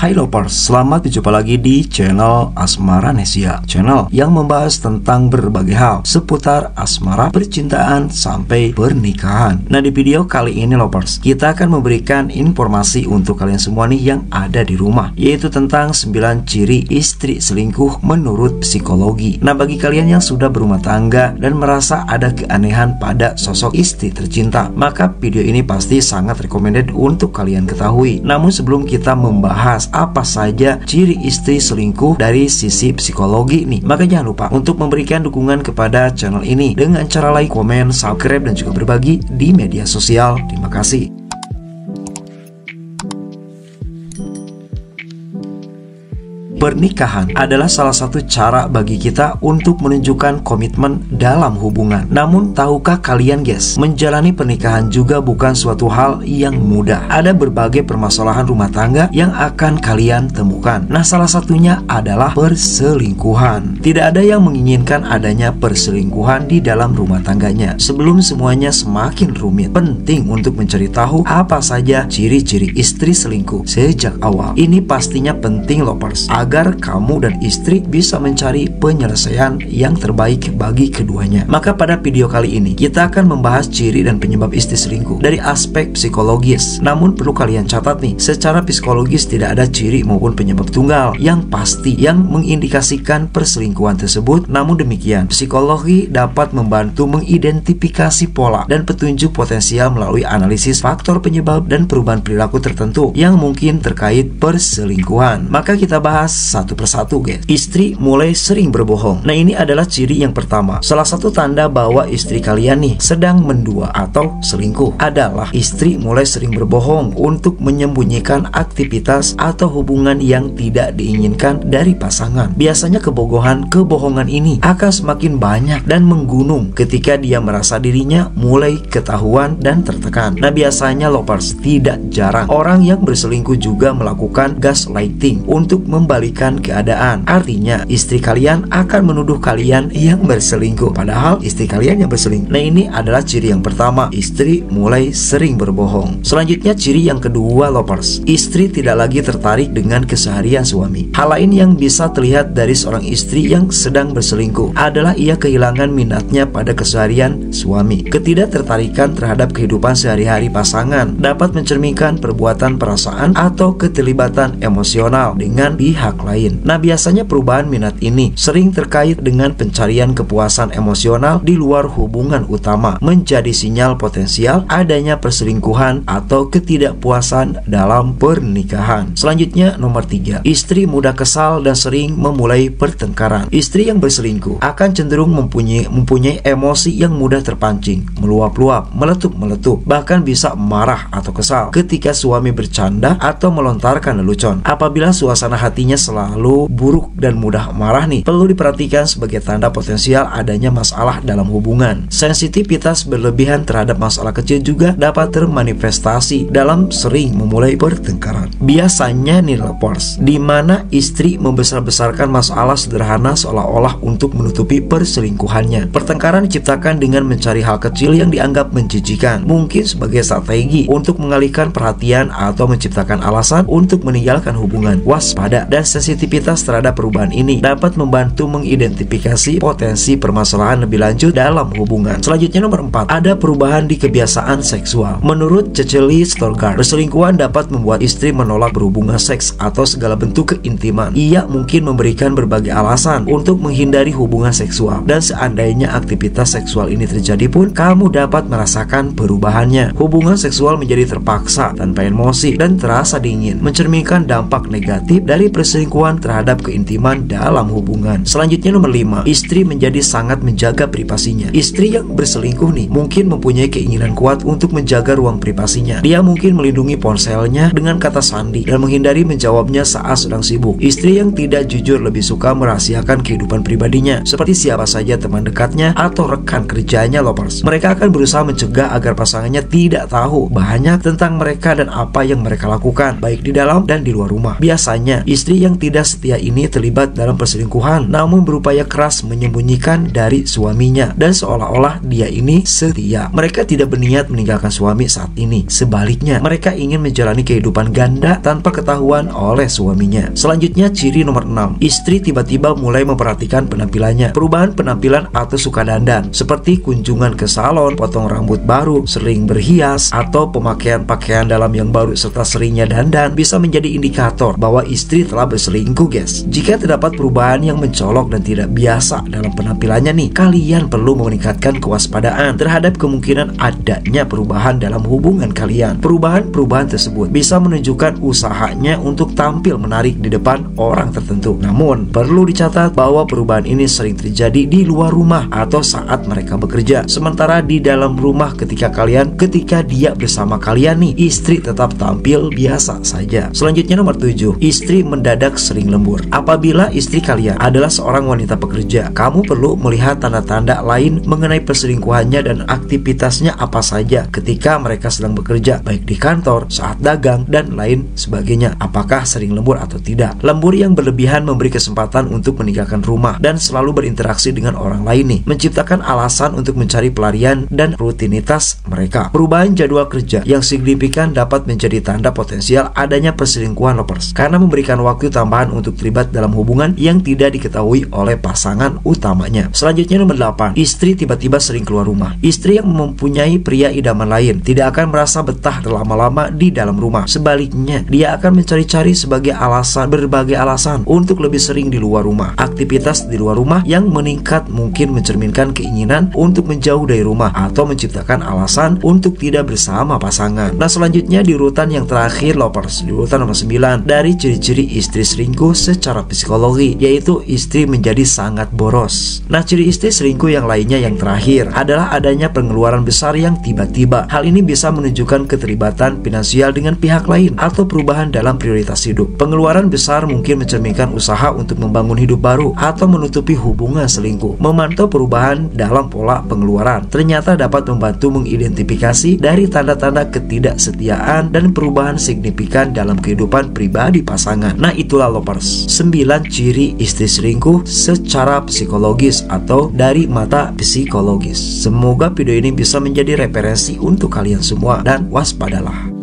Hai lovers, selamat berjumpa lagi di channel Asmaranesia, channel yang membahas tentang berbagai hal seputar asmara, percintaan, sampai pernikahan. Nah, di video kali ini lovers, kita akan memberikan informasi untuk kalian semua nih yang ada di rumah, yaitu tentang 9 ciri istri selingkuh menurut psikologi. Nah, bagi kalian yang sudah berumah tangga dan merasa ada keanehan pada sosok istri tercinta, maka video ini pasti sangat recommended untuk kalian ketahui. Namun sebelum kita membahas apa saja ciri istri selingkuh dari sisi psikologi nih, maka jangan lupa untuk memberikan dukungan kepada channel ini dengan cara like, komen, subscribe, dan juga berbagi di media sosial. Terima kasih. Pernikahan adalah salah satu cara bagi kita untuk menunjukkan komitmen dalam hubungan. Namun, tahukah kalian guys, menjalani pernikahan juga bukan suatu hal yang mudah. Ada berbagai permasalahan rumah tangga yang akan kalian temukan. Nah, salah satunya adalah perselingkuhan. Tidak ada yang menginginkan adanya perselingkuhan di dalam rumah tangganya. Sebelum semuanya semakin rumit, penting untuk mencari tahu apa saja ciri-ciri istri selingkuh sejak awal. Ini pastinya penting lovers, agar kamu dan istri bisa mencari penyelesaian yang terbaik bagi keduanya. Maka pada video kali ini kita akan membahas ciri dan penyebab istri selingkuh dari aspek psikologis. Namun perlu kalian catat nih, secara psikologis tidak ada ciri maupun penyebab tunggal yang pasti yang mengindikasikan perselingkuhan tersebut. Namun demikian, psikologi dapat membantu mengidentifikasi pola dan petunjuk potensial melalui analisis faktor penyebab dan perubahan perilaku tertentu yang mungkin terkait perselingkuhan. Maka kita bahas satu persatu guys. Istri mulai sering berbohong. Nah, ini adalah ciri yang pertama. Salah satu tanda bahwa istri kalian nih sedang mendua atau selingkuh adalah istri mulai sering berbohong untuk menyembunyikan aktivitas atau hubungan yang tidak diinginkan dari pasangan. Biasanya kebohongan ini akan semakin banyak dan menggunung ketika dia merasa dirinya mulai ketahuan dan tertekan. Nah, biasanya lovers, tidak jarang orang yang berselingkuh juga melakukan gaslighting untuk membalikan keadaan. Artinya istri kalian akan menuduh kalian yang berselingkuh, padahal istri kalian yang berselingkuh. Nah, ini adalah ciri yang pertama, istri mulai sering berbohong. Selanjutnya ciri yang kedua lovers, istri tidak lagi tertarik dengan keseharian suami. Hal lain yang bisa terlihat dari seorang istri yang sedang berselingkuh adalah ia kehilangan minatnya pada keseharian suami. Ketidaktertarikan terhadap kehidupan sehari-hari pasangan dapat mencerminkan perbuatan perasaan atau keterlibatan emosional dengan pihak lain. Nah, biasanya perubahan minat ini sering terkait dengan pencarian kepuasan emosional di luar hubungan utama, menjadi sinyal potensial adanya perselingkuhan atau ketidakpuasan dalam pernikahan. Selanjutnya nomor 3, istri mudah kesal dan sering memulai pertengkaran. Istri yang berselingkuh akan cenderung mempunyai emosi yang mudah terpancing, meluap-luap, meletup-meletup, bahkan bisa marah atau kesal ketika suami bercanda atau melontarkan lelucon. Apabila suasana hatinya selalu buruk dan mudah marah nih, perlu diperhatikan sebagai tanda potensial adanya masalah dalam hubungan. Sensitivitas berlebihan terhadap masalah kecil juga dapat termanifestasi dalam sering memulai pertengkaran. Biasanya nih lovers, di mana istri membesar-besarkan masalah sederhana seolah-olah untuk menutupi perselingkuhannya. Pertengkaran diciptakan dengan mencari hal kecil yang dianggap menjijikan, mungkin sebagai strategi untuk mengalihkan perhatian atau menciptakan alasan untuk meninggalkan hubungan. Waspada dan sensitivitas terhadap perubahan ini dapat membantu mengidentifikasi potensi permasalahan lebih lanjut dalam hubungan. Selanjutnya nomor 4, ada perubahan di kebiasaan seksual. Menurut Cecily Stolgar, perselingkuhan dapat membuat istri menolak berhubungan seks atau segala bentuk keintiman. Ia mungkin memberikan berbagai alasan untuk menghindari hubungan seksual, dan seandainya aktivitas seksual ini terjadi pun, kamu dapat merasakan perubahannya. Hubungan seksual menjadi terpaksa, tanpa emosi, dan terasa dingin, mencerminkan dampak negatif dari perselingkuhan terhadap keintiman dalam hubungan. Selanjutnya nomor 5, istri menjadi sangat menjaga privasinya. Istri yang berselingkuh nih mungkin mempunyai keinginan kuat untuk menjaga ruang privasinya. Dia mungkin melindungi ponselnya dengan kata sandi dan menghindari menjawabnya saat sedang sibuk. Istri yang tidak jujur lebih suka merahasiakan kehidupan pribadinya, seperti siapa saja teman dekatnya atau rekan kerjanya lovers. Mereka akan berusaha mencegah agar pasangannya tidak tahu banyak tentang mereka dan apa yang mereka lakukan, baik di dalam dan di luar rumah. Biasanya istri yang yang tidak setia ini terlibat dalam perselingkuhan, namun berupaya keras menyembunyikan dari suaminya dan seolah-olah dia ini setia. Mereka tidak berniat meninggalkan suami saat ini. Sebaliknya, mereka ingin menjalani kehidupan ganda tanpa ketahuan oleh suaminya. Selanjutnya, ciri nomor 6. Istri tiba-tiba mulai memperhatikan penampilannya. Perubahan penampilan atau suka dandan, seperti kunjungan ke salon, potong rambut baru, sering berhias, atau pemakaian pakaian dalam yang baru serta seringnya dandan bisa menjadi indikator bahwa istri telah berselingkuh, guys. Jika terdapat perubahan yang mencolok dan tidak biasa dalam penampilannya nih, kalian perlu meningkatkan kewaspadaan terhadap kemungkinan adanya perubahan dalam hubungan kalian. Perubahan-perubahan tersebut bisa menunjukkan usahanya untuk tampil menarik di depan orang tertentu. Namun, perlu dicatat bahwa perubahan ini sering terjadi di luar rumah atau saat mereka bekerja. Sementara di dalam rumah ketika dia bersama kalian nih, istri tetap tampil biasa saja. Selanjutnya nomor 7. Istri mendadak sering lembur. Apabila istri kalian adalah seorang wanita pekerja, kamu perlu melihat tanda-tanda lain mengenai perselingkuhannya dan aktivitasnya apa saja ketika mereka sedang bekerja, baik di kantor, saat dagang, dan lain sebagainya. Apakah sering lembur atau tidak? Lembur yang berlebihan memberi kesempatan untuk meninggalkan rumah dan selalu berinteraksi dengan orang lain nih, menciptakan alasan untuk mencari pelarian dan rutinitas mereka. Perubahan jadwal kerja yang signifikan dapat menjadi tanda potensial adanya perselingkuhan lovers, karena memberikan waktu tambahan untuk terlibat dalam hubungan yang tidak diketahui oleh pasangan utamanya. Selanjutnya nomor 8. Istri tiba-tiba sering keluar rumah. Istri yang mempunyai pria idaman lain tidak akan merasa betah berlama-lama di dalam rumah. Sebaliknya, dia akan mencari-cari berbagai alasan untuk lebih sering di luar rumah. Aktivitas di luar rumah yang meningkat mungkin mencerminkan keinginan untuk menjauh dari rumah atau menciptakan alasan untuk tidak bersama pasangan. Nah, selanjutnya di urutan yang terakhir lovers, di urutan nomor 9 dari ciri-ciri istri selingkuh secara psikologi, yaitu istri menjadi sangat boros. Nah, ciri istri selingkuh yang lainnya yang terakhir adalah adanya pengeluaran besar yang tiba-tiba. Hal ini bisa menunjukkan keterlibatan finansial dengan pihak lain atau perubahan dalam prioritas hidup. Pengeluaran besar mungkin mencerminkan usaha untuk membangun hidup baru atau menutupi hubungan selingkuh. Memantau perubahan dalam pola pengeluaran ternyata dapat membantu mengidentifikasi dari tanda-tanda ketidaksetiaan dan perubahan signifikan dalam kehidupan pribadi pasangan. Nah, itulah lovers, 9 ciri istri selingkuh secara psikologis atau dari mata psikologis. Semoga video ini bisa menjadi referensi untuk kalian semua dan waspadalah.